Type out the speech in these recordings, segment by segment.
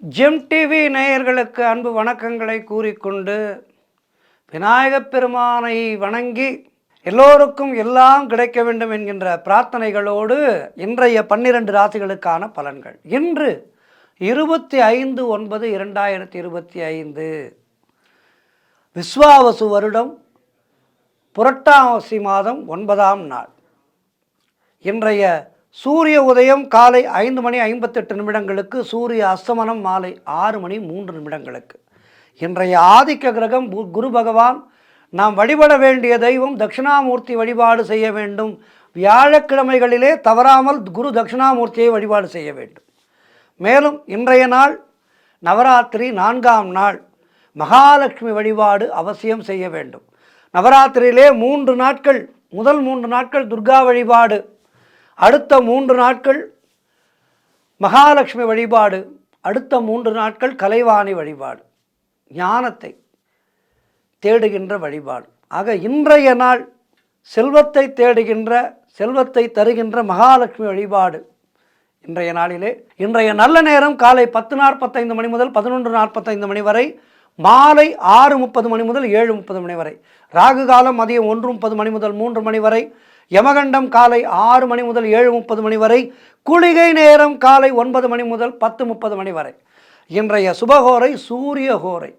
GeM TV நேயர்களுக்கு அன்பு வணக்கங்களை கூறிக்கொண்டு விநாயகப் பெருமானை வணங்கி எல்லோருக்கும் எல்லாம் கிடைக்க வேண்டும் என்கின்ற பிரார்த்தனைகளோடு இன்றைய 12 ராசிகளுக்கான பலன்கள். இன்று 25/9/2025 விஸ்வாவசு வருடம் புரட்டாசி மாதம் 9ஆம் நாள். இன்றைய சூரிய உதயம் காலை 5:58 சூரிய அஸ்தமனம் மாலை 6:03 இன்றைய ஆதிக்க கிரகம் குரு பகவான். நாம் வழிபட வேண்டிய தெய்வம் தட்சிணாமூர்த்தி வழிபாடு செய்ய வேண்டும். வியாழக்கிழமைகளிலே தவறாமல் குரு தட்சிணாமூர்த்தியை வழிபாடு செய்ய வேண்டும். மேலும் இன்றைய நாள் நவராத்திரி 4ஆம் நாள். மகாலட்சுமி வழிபாடு அவசியம் செய்ய வேண்டும். நவராத்திரியிலே 3 நாட்கள், முதல் 3 நாட்கள் துர்கா வழிபாடு, அடுத்த 3 நாட்கள் மகாலட்சுமி வழிபாடு, அடுத்த 3 நாட்கள் கலைவாணி வழிபாடு, ஞானத்தை தேடுகின்ற வழிபாடு. ஆக இன்றைய நாள் செல்வத்தை தேடுகின்ற, செல்வத்தை தருகின்ற மகாலட்சுமி வழிபாடு. இன்றைய நாளிலே இன்றைய நல்ல நேரம் காலை 10:45 முதல் 11:45 வரை, மாலை 6:30 முதல் 7:30 வரை. ராகு காலம் மதியம் 1:30 முதல் 3 வரை. யமகண்டம் காலை 6 முதல் 7:30 வரை. குளிகை நேரம் காலை 9 முதல் 10:30 வரை. இன்றைய சுபகோரை சூரிய ஹோரை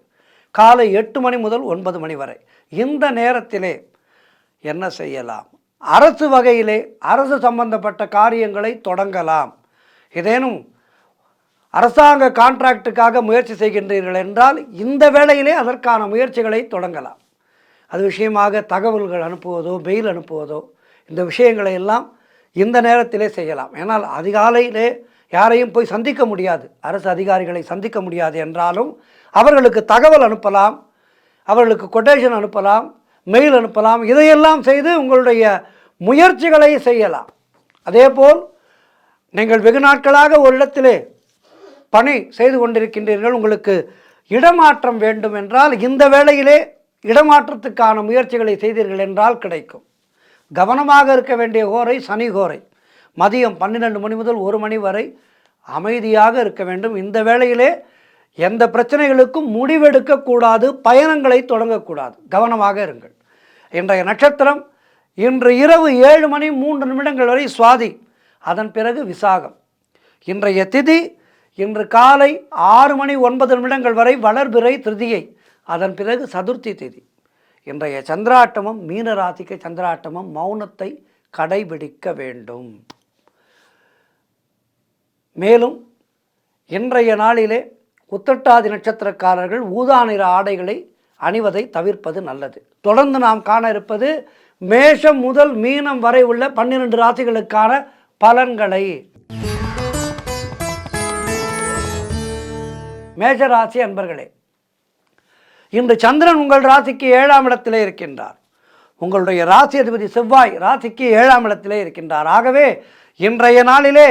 காலை 8 முதல் 9 வரை. இந்த நேரத்திலே என்ன செய்யலாம்? அரசு வகையிலே அரசு சம்பந்தப்பட்ட காரியங்களை தொடங்கலாம். ஏதேனும் அரசாங்க கான்ட்ராக்டுக்காக முயற்சி செய்கின்றீர்கள் என்றால் இந்த வேளையிலே அதற்கான முயற்சிகளை தொடங்கலாம். அது விஷயமாக தகவல்கள் அனுப்புவதோ மெயில் அனுப்புவதோ இந்த விஷயங்களை எல்லாம் இந்த நேரத்திலே செய்யலாம். ஏன்னால் அதிகாலையிலே யாரையும் போய் சந்திக்க முடியாது, அரசு அதிகாரிகளை சந்திக்க முடியாது என்றாலும் அவர்களுக்கு தகவல் அனுப்பலாம், அவர்களுக்கு கொட்டேஷன் அனுப்பலாம், மெயில் அனுப்பலாம். இதையெல்லாம் செய்து உங்களுடைய முயற்சிகளை செய்யலாம். அதேபோல் நீங்கள் வெகு நாட்களாக ஒரு இடத்திலே பணி செய்து கொண்டிருக்கின்றீர்கள், உங்களுக்கு இடமாற்றம் வேண்டும் என்றால் இந்த வேளையிலே இடமாற்றத்துக்கான முயற்சிகளை செய்தீர்கள் என்றால் கிடைக்கும். கவனமாக இருக்க வேண்டிய கோரை சனி கோரை. மதியம் 12 முதல் 1 வரை அமைதியாக இருக்க வேண்டும். இந்த வேளையிலே எந்த பிரச்சனைகளுக்கும் முடிவெடுக்கக்கூடாது, பயணங்களை தொடங்கக்கூடாது. கவனமாக இருங்கள். இன்றைய நட்சத்திரம் இன்று இரவு 7:03 வரை சுவாதி, அதன் பிறகு விசாகம். இன்றைய திதி இன்று காலை 6:09 வரை வளர்பிறை திருதியை, அதன் பிறகு சதுர்த்தி திதி. இன்றைய சந்திராட்டமம் மீனராசிக்கு சந்திராட்டமம் மௌனத்தை கடைபிடிக்க வேண்டும். மேலும் இன்றைய நாளிலே உத்திரட்டாதி நட்சத்திரக்காரர்கள் ஊதா நிற ஆடைகளை அணிவதை தவிர்ப்பது நல்லது. தொடர்ந்து நாம் காண இருப்பது மேஷம் முதல் மீனம் வரை உள்ள 12 ராசிகளுக்கான பலன்களை. மேஷராசி அன்பர்களே, இன்று சந்திரன் உங்கள் ராசிக்கு 7ஆம் இடத்திலே இருக்கின்றார். உங்களுடைய ராசி அதிபதி செவ்வாய் ராசிக்கு 7ஆம் இடத்திலே இருக்கின்றார். ஆகவே இன்றைய நாளிலே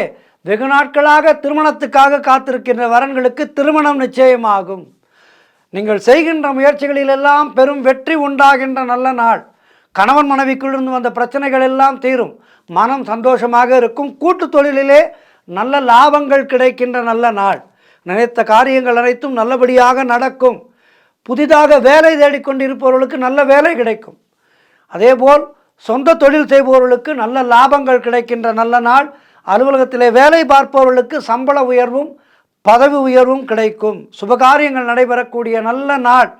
வெகு நாட்களாக திருமணத்துக்காக காத்திருக்கின்ற வரன்களுக்கு திருமணம் நிச்சயமாகும். நீங்கள் செய்கின்ற முயற்சிகளிலெல்லாம் பெரும் வெற்றி உண்டாகின்ற நல்ல நாள். கணவன் மனைவிக்குள்ளிருந்து வந்த பிரச்சனைகள் எல்லாம் தீரும். மனம் சந்தோஷமாக இருக்கும். கூட்டு தொழிலிலே நல்ல லாபங்கள் கிடைக்கின்ற நல்ல நாள். நினைத்த காரியங்கள் அனைத்தும் நல்லபடியாக நடக்கும். புதிதாக வேலை தேடிக்கொண்டிருப்பவர்களுக்கு நல்ல வேலை கிடைக்கும். அதேபோல் சொந்த தொழில் செய்பவர்களுக்கு நல்ல லாபங்கள் கிடைக்கின்ற நல்ல நாள். அலுவலகத்திலே வேலை பார்ப்பவர்களுக்கு சம்பள உயர்வும் பதவி உயர்வும் கிடைக்கும். சுபகாரியங்கள் நடைபெறக்கூடிய நல்ல நாள்.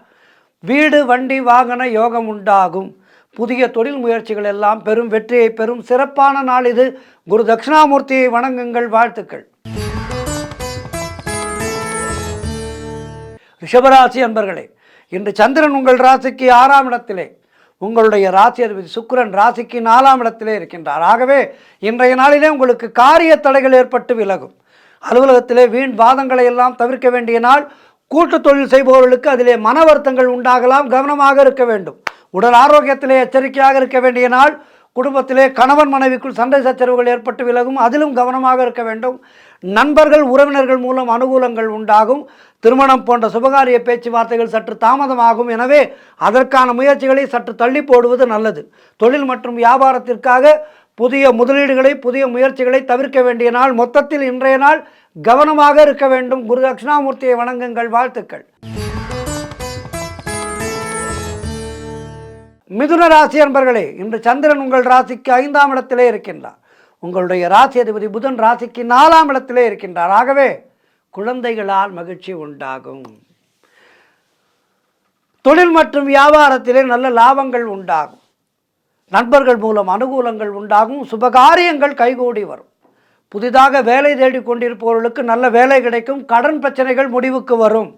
வீடு வண்டி வாகன யோகம் உண்டாகும். புதிய தொழில் முயற்சிகள் எல்லாம் பெரும் வெற்றியை பெறும் சிறப்பான நாள் இது. குரு தட்சிணாமூர்த்தியை வணங்குங்கள். வாழ்த்துக்கள். ரிஷபராசி அன்பர்களே, இன்று சந்திரன் உங்கள் ராசிக்கு 6ஆம் இடத்திலே, உங்களுடைய ராசி அதிபதி சுக்கிரன் ராசிக்கு 4ஆம் இடத்திலே இருக்கின்றார். ஆகவே இன்றைய நாளிலே உங்களுக்கு காரிய தடைகள் ஏற்பட்டு விலகும். அலுவலகத்திலே வீண் வாதங்களை எல்லாம் தவிர்க்க வேண்டிய நாள். கூட்டு தொழில் செய்பவர்களுக்கு அதிலே மன வருத்தங்கள் உண்டாகலாம். கவனமாக இருக்க வேண்டும். உடல் ஆரோக்கியத்திலே எச்சரிக்கையாக இருக்க வேண்டிய நாள். குடும்பத்திலே கணவன் மனைவிக்குள் சண்டை சச்சரவுகள் ஏற்பட்டு விலகும். அதிலும் கவனமாக இருக்க வேண்டும். நண்பர்கள் உறவினர்கள் மூலம் அனுகூலங்கள் உண்டாகும். திருமணம் போன்ற சுபகாரிய பேச்சுவார்த்தைகள் சற்று தாமதமாகும். எனவே அதற்கான முயற்சிகளை சற்று தள்ளி போடுவது நல்லது. தொழில் மற்றும் வியாபாரத்திற்காக புதிய முதலீடுகளை, புதிய முயற்சிகளை தவிர்க்க வேண்டிய நாள். மொத்தத்தில் இன்றைய நாள் கவனமாக இருக்க வேண்டும். குரு தட்சிணாமூர்த்தியை வணங்குங்கள். வாழ்த்துக்கள். மிதுன ராசி அன்பர்களே, இன்று சந்திரன் உங்கள் ராசிக்கு 5ஆம் இடத்திலே இருக்கின்றார். உங்களுடைய ராசி அதிபதி புதன் ராசிக்கு 4ஆம் இடத்திலே இருக்கின்றார். ஆகவே குழந்தைகளால் மகிழ்ச்சி உண்டாகும். தொழில் மற்றும் வியாபாரத்திலே நல்ல லாபங்கள் உண்டாகும். நண்பர்கள் மூலம் அனுகூலங்கள் உண்டாகும். சுபகாரியங்கள் கைகூடி வரும். புதிதாக வேலை தேடி கொண்டிருப்பவர்களுக்கு நல்ல வேலை கிடைக்கும். கடன் பிரச்சனைகள் முடிவுக்கு வரும்.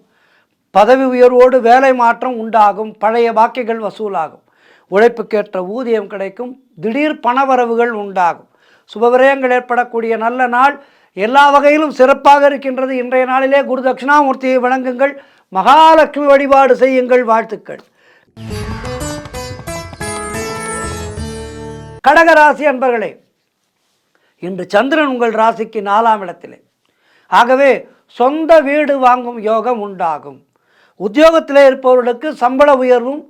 பதவி உயர்வோடு வேலை மாற்றம் உண்டாகும். பழைய பாக்கிகள் வசூலாகும். உழைப்புக்கேற்ற ஊதியம் கிடைக்கும். திடீர் பணவரவுகள் உண்டாகும். சுபவிரயங்கள் ஏற்படக்கூடிய நல்ல நாள். எல்லா வகையிலும் சிறப்பாக இருக்கின்றது. இன்றைய நாளிலே குரு தட்சிணாமூர்த்தியை வணங்குங்கள். மகாலட்சுமி வழிபாடு செய்யுங்கள். வாழ்த்துக்கள். கடகராசி அன்பர்களே, இன்று சந்திரன் உங்கள் ராசிக்கு 4ஆம் இடத்திலே. ஆகவே சொந்த வீடு வாங்கும் யோகம் உண்டாகும். உத்தியோகத்திலே இருப்பவர்களுக்கு சம்பள உயர்வும்,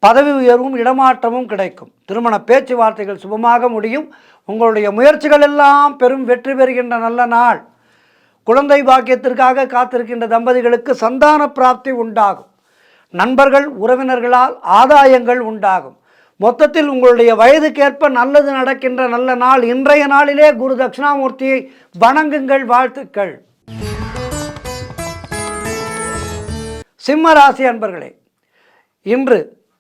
பதவி உயர்வும், இடமாற்றமும் கிடைக்கும். திருமண பேச்சுவார்த்தைகள் சுபமாக முடியும். உங்களுடைய முயற்சிகள் எல்லாம் பெரும் வெற்றி பெறுகின்ற நல்ல நாள். குழந்தை பாக்கியத்திற்காக காத்திருக்கின்ற தம்பதிகளுக்கு சந்தான பிராப்தி உண்டாகும். நண்பர்கள், உறவினர்களால் ஆதாயங்கள் உண்டாகும். மொத்தத்தில் உங்களுடைய வயதுக்கேற்ப நல்லது நடக்கின்ற நல்ல நாள். இன்றைய நாளிலே குரு தட்சிணாமூர்த்தியை வணங்குங்கள். வாழ்த்துக்கள். சிம்ம ராசி அன்பர்களே, இன்று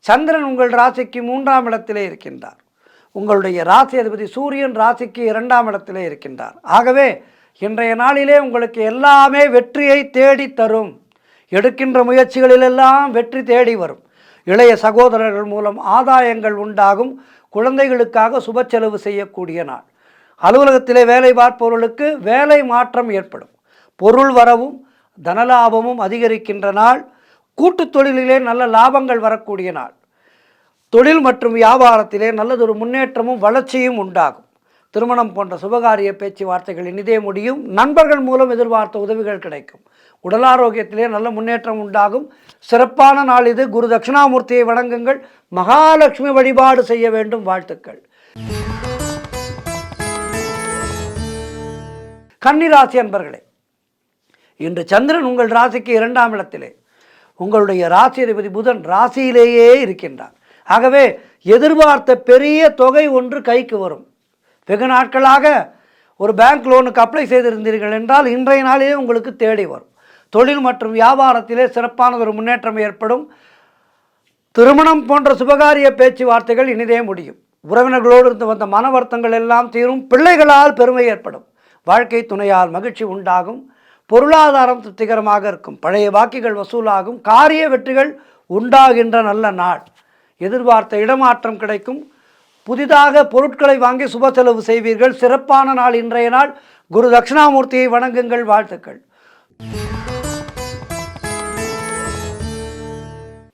சந்திரன் உங்கள் ராசிக்கு 3ஆம் இடத்திலே இருக்கின்றார். உங்களுடைய ராசி அதிபதி சூரியன் ராசிக்கு 2ஆம் இடத்திலே இருக்கின்றார். ஆகவே இன்றைய நாளிலே உங்களுக்கு எல்லாமே வெற்றியை தேடி தரும். எடுக்கின்ற முயற்சிகளிலெல்லாம் வெற்றி தேடி வரும். இளைய சகோதரர்கள் மூலம் ஆதாயங்கள் உண்டாகும். குழந்தைகளுக்காக சுப செலவு செய்யக்கூடிய நாள். அலுவலகத்திலே வேலை பார்ப்பவர்களுக்கு வேலை மாற்றம் ஏற்படும். பொருள் வரவும் தனலாபமும் அதிகரிக்கின்ற நாள். கூட்டு தொழிலிலே நல்ல லாபங்கள் வரக்கூடிய நாள். தொழில் மற்றும் வியாபாரத்திலே நல்லதொரு முன்னேற்றமும் வளர்ச்சியும் உண்டாகும். திருமணம் போன்ற சுபகாரிய பேச்சுவார்த்தைகள் இனிதே முடியும். நண்பர்கள் மூலம் எதிர்பார்த்த உதவிகள் கிடைக்கும். உடல் ஆரோக்கியத்திலே நல்ல முன்னேற்றம் உண்டாகும். சிறப்பான நாள் இது. குரு தட்சிணாமூர்த்தியை வணங்குங்கள். மகாலட்சுமி வழிபாடு செய்ய வேண்டும். வாழ்த்துக்கள். கன்னிராசி அன்பர்களே, இன்று சந்திரன் உங்கள் ராசிக்கு 2ஆம் இடத்திலே. உங்களுடைய ராசி அதிபதி புதன் ராசியிலேயே இருக்கின்றார். ஆகவே எதிர்பார்த்த பெரிய தொகை ஒன்று கைக்கு வரும். வெகு நாட்களாக ஒரு பேங்க் லோனுக்கு அப்ளை செய்திருந்தீர்கள் என்றால் இன்றைய நாளிலே உங்களுக்கு தேடி வரும். தொழில் மற்றும் வியாபாரத்திலே சிறப்பான ஒரு முன்னேற்றம் ஏற்படும். திருமணம் போன்ற சுபகாரிய பேச்சுவார்த்தைகள் இனிதே முடியும். உறவினர்களோடு இருந்து வந்த மன வருத்தங்கள் எல்லாம் தீரும். பிள்ளைகளால் பெருமை ஏற்படும். வாழ்க்கை துணையால் மகிழ்ச்சி உண்டாகும். பொருளாதாரம் திருப்திகரமாக இருக்கும். பழைய பாக்கிகள் வசூலாகும். காரிய வெற்றிகள் உண்டாகின்ற நல்ல நாள். எதிர்பார்த்த இடமாற்றம் கிடைக்கும். புதிதாக பொருட்களை வாங்கி சுப செலவு செய்வீர்கள். சிறப்பான நாள் இன்றைய நாள். குரு தட்சிணாமூர்த்தியை வணங்குங்கள். வாழ்த்துக்கள்.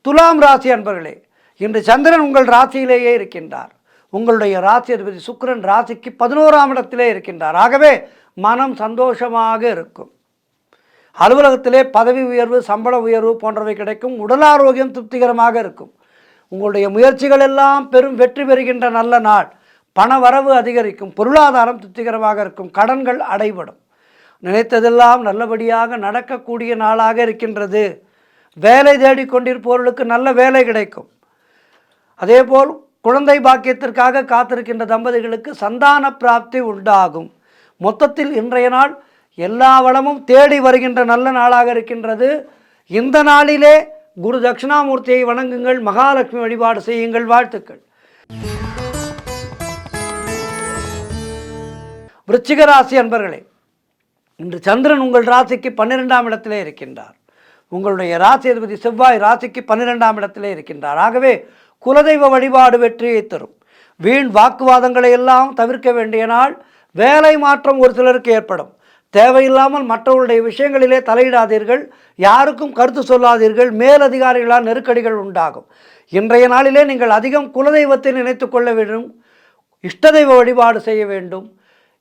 துலாம் ராசி அன்பர்களே, இன்று சந்திரன் உங்கள் ராசியிலேயே இருக்கின்றார். உங்களுடைய ராசி அதிபதி சுக்கிரன் ராசிக்கு 11ஆம் இடத்திலே இருக்கின்றார். ஆகவே மனம் சந்தோஷமாக இருக்கும். அலுவலகத்திலே பதவி உயர்வு, சம்பள உயர்வு போன்றவை கிடைக்கும். உடல் ஆரோக்கியம் திருப்திகரமாக இருக்கும். உங்களுடைய முயற்சிகள் எல்லாம் பெரும் வெற்றி பெறுகின்ற நல்ல நாள். பண வரவு அதிகரிக்கும். பொருளாதாரம் திருப்திகரமாக இருக்கும். கடன்கள் அடைபடும். நினைத்ததெல்லாம் நல்லபடியாக நடக்கக்கூடிய நாளாக இருக்கின்றது. வேலை தேடிக்கொண்டிருப்பவர்களுக்கு நல்ல வேலை கிடைக்கும். அதேபோல் குழந்தை பாக்கியத்திற்காக காத்திருக்கின்ற தம்பதிகளுக்கு சந்தான பிராப்தி உண்டாகும். மொத்தத்தில் இன்றைய நாள் எல்லா வளமும் தேடி வருகின்ற நல்ல நாளாக இருக்கின்றது. இந்த நாளிலே குரு தட்சிணாமூர்த்தியை வணங்குங்கள். மகாலட்சுமி வழிபாடு செய்யுங்கள். வாழ்த்துக்கள். விருச்சிக ராசி அன்பர்களே, இன்று சந்திரன் உங்கள் ராசிக்கு 12ஆம் இடத்திலே இருக்கின்றார். உங்களுடைய ராசி அதிபதி செவ்வாய் ராசிக்கு 12ஆம் இடத்திலே இருக்கின்றார். ஆகவே குலதெய்வ வழிபாடு வெற்றியை தரும். வீண் வாக்குவாதங்களை எல்லாம் தவிர்க்க வேண்டிய நாள். வேலை மாற்றம் ஒரு சிலருக்கு ஏற்படும். தேவையில்லாமல் மற்றவர்களுடைய விஷயங்களிலே தலையிடாதீர்கள். யாருக்கும் கருத்து சொல்லாதீர்கள். மேலதிகாரிகளால் நெருக்கடிகள் உண்டாகும். இன்றைய நாளிலே நீங்கள் அதிகம் குலதெய்வத்தை நினைத்து கொள்ள வேண்டும். இஷ்ட தெய்வ வழிபாடு செய்ய வேண்டும்.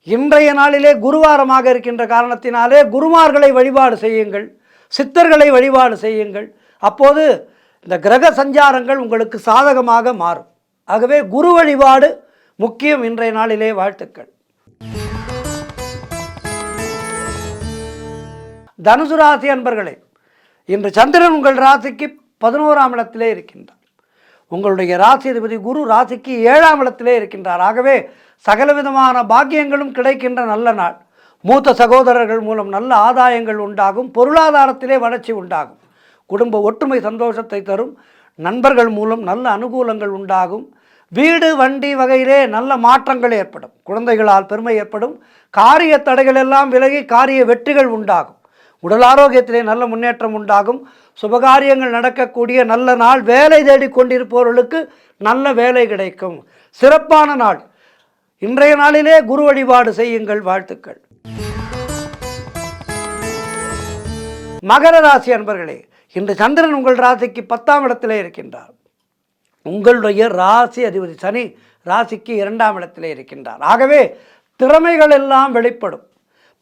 இன்றைய நாளிலே குருவாரமாக இருக்கின்ற காரணத்தினாலே குருமார்களை வழிபாடு செய்யுங்கள். சித்தர்களை வழிபாடு செய்யுங்கள். அப்போது இந்த கிரக சஞ்சாரங்கள் உங்களுக்கு சாதகமாக மாறும். ஆகவே குரு வழிபாடு முக்கியம் இன்றைய நாளிலே. வாழ்த்துக்கள். தனுசு ராசி அன்பர்களே, இன்று சந்திரன் உங்கள் ராசிக்கு 11ஆம் இடத்திலே இருக்கின்றார். உங்களுடைய ராசி அதிபதி குரு ராசிக்கு 7ஆம் இடத்திலே இருக்கின்றார். ஆகவே சகலவிதமான பாக்கியங்களும் கிடைக்கின்ற நல்ல நாள். மூத்த சகோதரர்கள் மூலம் நல்ல ஆதாயங்கள் உண்டாகும். பொருளாதாரத்திலே வளர்ச்சி உண்டாகும். குடும்ப ஒற்றுமை சந்தோஷத்தை தரும். நண்பர்கள் மூலம் நல்ல அனுகூலங்கள் உண்டாகும். வீடு வண்டி வகையிலே நல்ல மாற்றங்கள் ஏற்படும். குழந்தைகளால் பெருமை ஏற்படும். காரிய தடைகள் எல்லாம் விலகி காரிய வெற்றிகள் உண்டாகும். உடல் ஆரோக்கியத்திலே நல்ல முன்னேற்றம் உண்டாகும். சுபகாரியங்கள் நடக்கக்கூடிய நல்ல நாள். வேலை தேடி கொண்டிருப்பவர்களுக்கு நல்ல வேலை கிடைக்கும். சிறப்பான நாள். இன்றைய நாளிலே குரு வழிபாடு செய்யுங்கள். வாழ்த்துக்கள். மகர ராசி அன்பர்களே, இன்று சந்திரன் உங்கள் ராசிக்கு 10ஆம் இடத்திலே இருக்கின்றார். உங்களுடைய ராசி அதிபதி சனி ராசிக்கு 2ஆம் இடத்திலே இருக்கின்றார். ஆகவே திறமைகள் எல்லாம் வெளிப்படும்.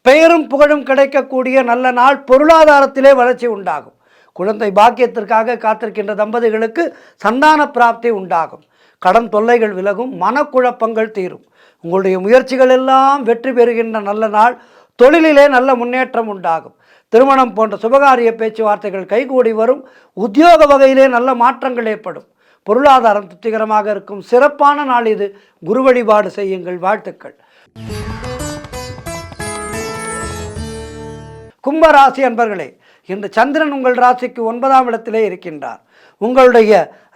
பெயரும் புகழும் கிடைக்கக்கூடிய நல்ல நாள். பொருளாதாரத்திலே வளர்ச்சி உண்டாகும். குழந்தை பாக்கியத்திற்காக காத்திருக்கின்ற தம்பதிகளுக்கு சந்தான பிராப்தி உண்டாகும். கடன் தொல்லைகள் விலகும். மனக்குழப்பங்கள் தீரும். உங்களுடைய முயற்சிகள் எல்லாம் வெற்றி பெறுகின்ற நல்ல நாள். தொழிலிலே நல்ல முன்னேற்றம் உண்டாகும். திருமணம் போன்ற சுபகாரிய பேச்சுவார்த்தைகள் கைகூடி வரும். உத்தியோக வகையிலே நல்ல மாற்றங்கள் ஏற்படும். பொருளாதாரம் திருப்திகரமாக இருக்கும். சிறப்பான நாள் இது. குரு வழிபாடு செய்யுங்கள். வாழ்த்துக்கள். கும்பராசி அன்பர்களே, இன்று சந்திரன் உங்கள் ராசிக்கு 9ஆம் இடத்திலே இருக்கின்றார். உங்களுடைய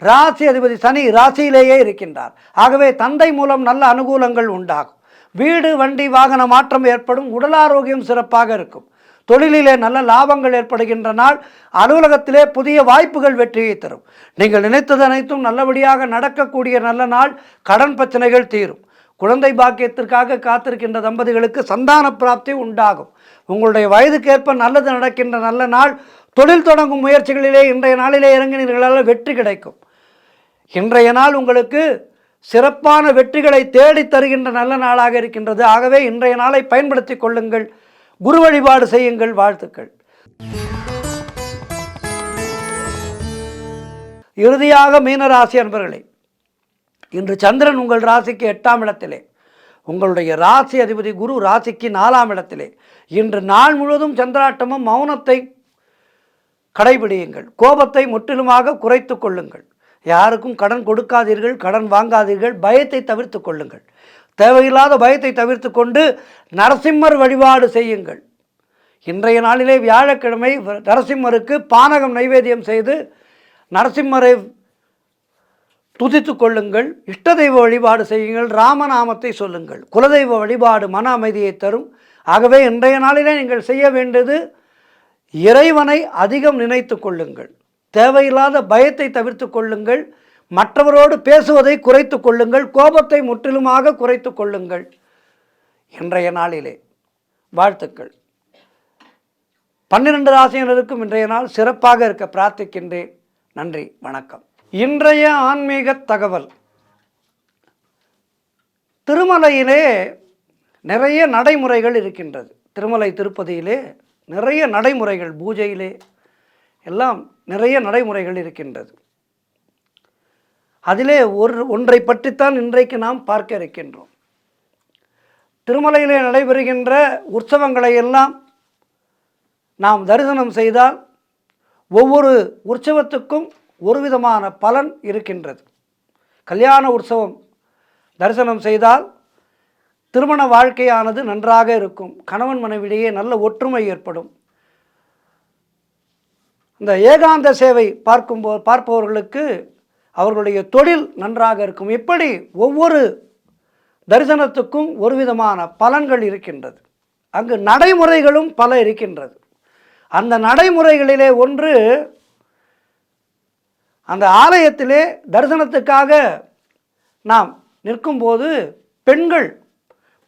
ராசி அதிபதி சனி ராசியிலேயே இருக்கின்றார். ஆகவே தந்தை மூலம் நல்ல அனுகூலங்கள் உண்டாகும். வீடு வண்டி வாகன மாற்றம் ஏற்படும். உடல் ஆரோக்கியம் சிறப்பாக இருக்கும். தொழிலிலே நல்ல லாபங்கள் ஏற்படுகின்ற நாள். அலுவலகத்திலே புதிய வாய்ப்புகள் வெற்றியை தரும். நீங்கள் நினைத்தது அனைத்தும் நல்லபடியாக நடக்கக்கூடிய நல்ல நாள். கடன் பிரச்சனைகள் தீரும். குழந்தை பாக்கியத்திற்காக காத்திருக்கின்ற தம்பதிகளுக்கு சந்தான பிராப்தி உண்டாகும். உங்களுடைய வயதுக்கேற்ப நல்லது நடக்கின்ற நல்ல நாள். தொழில் தொடங்கும் முயற்சிகளிலே இன்றைய நாளிலே இறங்கினீர்களால் வெற்றி கிடைக்கும். இன்றைய நாள் உங்களுக்கு சிறப்பான வெற்றிகளை தேடி தருகின்ற நல்ல நாளாக இருக்கின்றது. ஆகவே இன்றைய நாளை பயன்படுத்தி கொள்ளுங்கள். குரு வழிபாடு செய்யுங்கள். வாழ்த்துக்கள். இறுதியாக மீனராசி அன்பர்களே, இன்று சந்திரன் உங்கள் ராசிக்கு 8ஆம் இடத்திலே, உங்களுடைய ராசி அதிபதி குரு ராசிக்கு 4ஆம் இடத்திலே. இன்று நாள் முழுவதும் சந்திராட்டமும். மௌனத்தை கடைபிடியுங்கள். கோபத்தை முற்றிலுமாக குறைத்து கொள்ளுங்கள். யாருக்கும் கடன் கொடுக்காதீர்கள். கடன் வாங்காதீர்கள். பயத்தை தவிர்த்து கொள்ளுங்கள். தேவையில்லாத பயத்தை தவிர்த்து கொண்டு நரசிம்மர் வழிபாடு செய்யுங்கள். இன்றைய நாளிலே வியாழக்கிழமை நரசிம்மருக்கு பானகம் நைவேத்தியம் செய்து நரசிம்மரை துதித்து கொள்ளுங்கள். இஷ்ட தெய்வ வழிபாடு செய்யுங்கள். ராமநாமத்தை சொல்லுங்கள். குலதெய்வ வழிபாடு மன அமைதியை தரும். ஆகவே இன்றைய நாளிலே நீங்கள் செய்ய வேண்டியது இறைவனை அதிகம் நினைத்து கொள்ளுங்கள். தேவையில்லாத பயத்தை தவிர்த்து கொள்ளுங்கள். மற்றவரோடு பேசுவதை குறைத்து கொள்ளுங்கள். கோபத்தை முற்றிலுமாக குறைத்து கொள்ளுங்கள். இன்றைய நாளிலே வாழ்த்துக்கள். 12 ராசியினருக்கும் இன்றைய நாள் சிறப்பாக இருக்க பிரார்த்திக்கின்றேன். நன்றி, வணக்கம். இன்றைய ஆன்மீக தகவல். திருமலையிலே நிறைய நடைமுறைகள் இருக்கின்றது. திருமலை திருப்பதியிலே நிறைய நடைமுறைகள், பூஜையிலே எல்லாம் நிறைய நடைமுறைகள் இருக்கின்றது. அதிலே ஒன்றை பற்றித்தான் இன்றைக்கு நாம் பார்க்க இருக்கின்றோம். திருமலையிலே நடைபெறுகின்ற உற்சவங்களை எல்லாம் நாம் தரிசனம் செய்தால் ஒவ்வொரு உற்சவத்துக்கும் ஒரு விதமான பலன் இருக்கின்றது. கல்யாண உற்சவம் தரிசனம் செய்தால் திருமண வாழ்க்கையானது நன்றாக இருக்கும். கணவன் மனைவியிடையே நல்ல ஒற்றுமை ஏற்படும். இந்த ஏகாந்த சேவை பார்ப்பவர்களுக்கு அவர்களுடைய தொழில் நன்றாக இருக்கும். இப்படி ஒவ்வொரு தரிசனத்துக்கும் ஒரு விதமான பலன்கள் இருக்கின்றது. அங்கு நடைமுறைகளும் பல இருக்கின்றது. அந்த நடைமுறைகளிலே ஒன்று, அந்த ஆலயத்திலே தரிசனத்துக்காக நாம் நிற்கும்போது பெண்கள்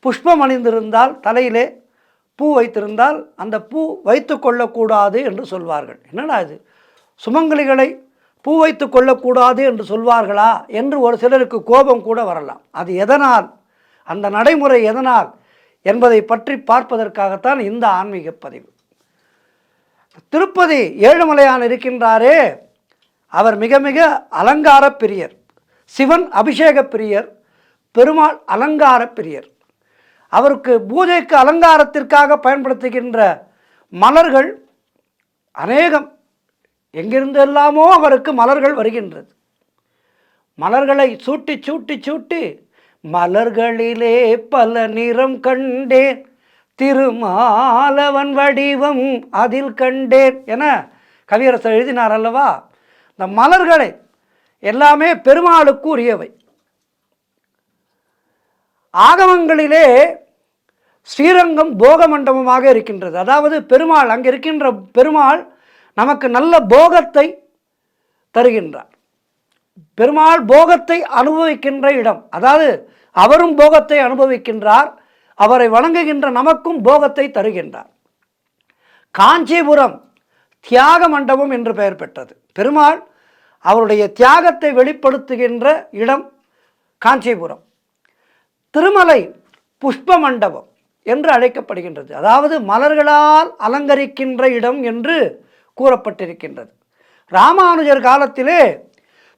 புஷ்பம் அணிந்திருந்தால், தலையிலே பூ வைத்திருந்தால் அந்த பூ வைத்து கொள்ளக்கூடாது என்று சொல்வார்கள். என்னடா இது, சுமங்கலிகளை பூ வைத்து கொள்ளக்கூடாது என்று சொல்வார்களா என்று ஒரு சிலருக்கு கோபம் கூட வரலாம். அது எதனால், அந்த நடைமுறை எதனால் என்பதை பற்றி பார்ப்பதற்காகத்தான் இந்த ஆன்மீக பதிவு. திருப்பதி ஏழுமலையான் இருக்கின்றாரே, அவர் மிக மிக அலங்கார பிரியர், சிவன் அபிஷேக பிரியர், பெருமாள் அலங்கார பிரியர். அவருக்கு பூஜைக்கு அலங்காரத்திற்காக பயன்படுத்துகின்ற மலர்கள் அநேகம், எங்கிருந்து எல்லாமோ அவருக்கு மலர்கள் வருகின்றது. மலர்களை சூட்டி சூட்டி சூட்டி மலர்களிலே பல நிறம் கண்டேன், திருமாலவன் வடிவம் அதில் கண்டேன் என கவியரசர் எழுதினார் அல்லவா. இந்த மலர்களை எல்லாமே பெருமாளுக்கு உரியவை. ஆகமங்களிலே ஸ்ரீரங்கம் போக மண்டபமாக இருக்கின்றது. அதாவது பெருமாள், அங்கே இருக்கின்ற பெருமாள் நமக்கு நல்ல போகத்தை தருகின்றார். பெருமாள் போகத்தை அனுபவிக்கின்ற இடம். அதாவது அவரும் போகத்தை அனுபவிக்கின்றார், அவரை வணங்குகின்ற நமக்கும் போகத்தை தருகின்றார். காஞ்சிபுரம் தியாக மண்டபம் என்று பெயர் பெற்றது. பெருமாள் அவருடைய தியாகத்தை வெளிப்படுத்துகின்ற இடம் காஞ்சிபுரம். திருமலை புஷ்ப மண்டபம் என்று அழைக்கப்படுகின்றது. அதாவது மலர்களால் அலங்கரிக்கின்ற இடம் என்று கூறப்பட்டிருக்கின்றது. ராமானுஜர் காலத்திலே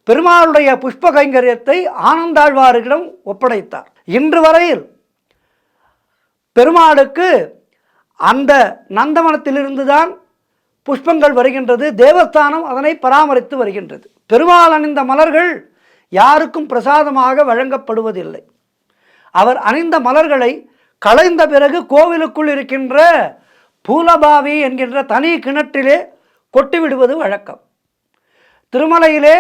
பெருமாளுடைய புஷ்ப கைங்கரியத்தை ஆனந்தாழ்வாரிடம் ஒப்படைத்தார். இன்று வரையில் பெருமாளுக்கு அந்த நந்தவனத்திலிருந்துதான் புஷ்பங்கள் வருகின்றது. தேவஸ்தானம் அதனை பராமரித்து வருகின்றது. பெருமாள் அணிந்த மலர்கள் யாருக்கும் பிரசாதமாக வழங்கப்படுவதில்லை. அவர் அணிந்த மலர்களை களைந்த பிறகு கோவிலுக்குள் இருக்கின்ற பூலபாவி என்கின்ற தனி கிணற்றிலே கொட்டிவிடுவது வழக்கம். திருமலையிலே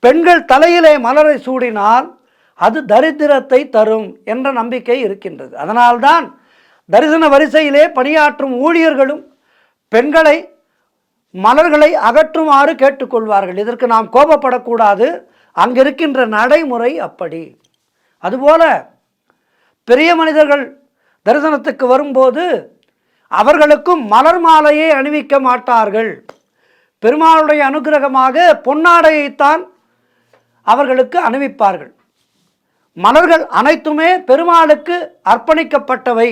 பெண்கள் தலையிலே மலரை சூடினால் அது தரித்திரத்தை தரும் என்ற நம்பிக்கை இருக்கின்றது. அதனால்தான் தரிசன வரிசையிலே பணியாற்றும் ஊழியர்களும் பெண்களை மலர்களை அகற்றுமாறு கேட்டுக்கொள்வார்கள். இதற்கு நாம் கோபப்படக்கூடாது, அங்கிருக்கின்ற நடைமுறை அப்படி. அதுபோல பெரிய மனிதர்கள் தரிசனத்துக்கு வரும்போது அவர்களுக்கும் மலர் மாலையை அணிவிக்க மாட்டார்கள். பெருமாளுடைய அனுகிரகமாக பொன்னாடையைத்தான் அவர்களுக்கு அணிவிப்பார்கள். மலர்கள் அனைத்துமே பெருமாளுக்கு அர்ப்பணிக்கப்பட்டவை,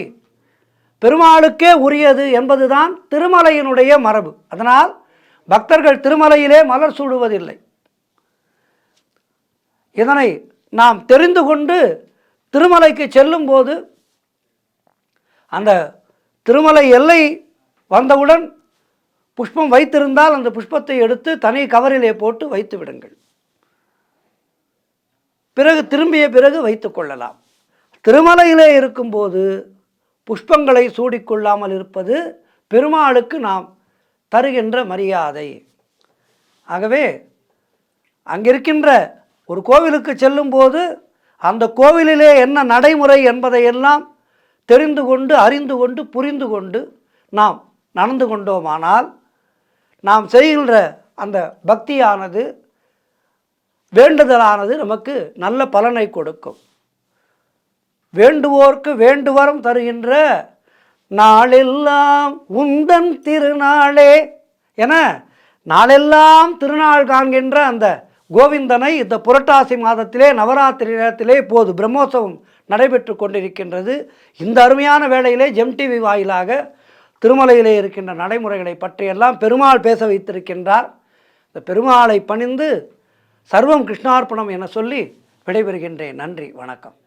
பெருமாளுக்கே உரியது என்பதுதான் திருமலையினுடைய மரபு. அதனால் பக்தர்கள் திருமலையிலே மலர் சூடுவதில்லை. இதனை நாம் தெரிந்து கொண்டு திருமலைக்கு செல்லும்போது அந்த திருமலை எல்லை வந்தவுடன் புஷ்பம் வைத்திருந்தால் அந்த புஷ்பத்தை எடுத்து தனி கவரிலே போட்டு வைத்து விடுங்கள். பிறகு திரும்பிய பிறகு வைத்து கொள்ளலாம். திருமலையிலே இருக்கும்போது புஷ்பங்களை சூடிக்கொள்ளாமல் இருப்பது பெருமாளுக்கு நாம் தருகின்ற மரியாதை. ஆகவே அங்கிருக்கின்ற ஒரு கோவிலுக்கு செல்லும்போது அந்த கோவிலிலே என்ன நடைமுறை என்பதையெல்லாம் தெரிந்து கொண்டு அறிந்து கொண்டு புரிந்து கொண்டு நாம் நடந்து கொண்டோமானால் நாம் செய்கின்ற அந்த பக்தியானது, வேண்டுதலானது நமக்கு நல்ல பலனை கொடுக்கும். வேண்டுவோர்க்கு வேண்டுவரம் தருகின்ற நாளெல்லாம் உந்தன் திருநாளே என நாளெல்லாம் திருநாள் காண்கின்ற அந்த கோவிந்தனை இந்த புரட்டாசி மாதத்திலே நவராத்திரி நேரத்திலே இப்போது பிரம்மோற்சவம் நடைபெற்று கொண்டிருக்கின்றது. இந்த அருமையான வேளையிலே ஜெம் டிவி வாயிலாக திருமலையிலே இருக்கின்ற நடைமுறைகளை பற்றியெல்லாம் பெருமாள் பேச வைத்திருக்கின்றார். இந்த பெருமாளை பணிந்து சர்வம் கிருஷ்ணார்ப்பணம் என சொல்லி விடைபெறுகின்றேன். நன்றி, வணக்கம்.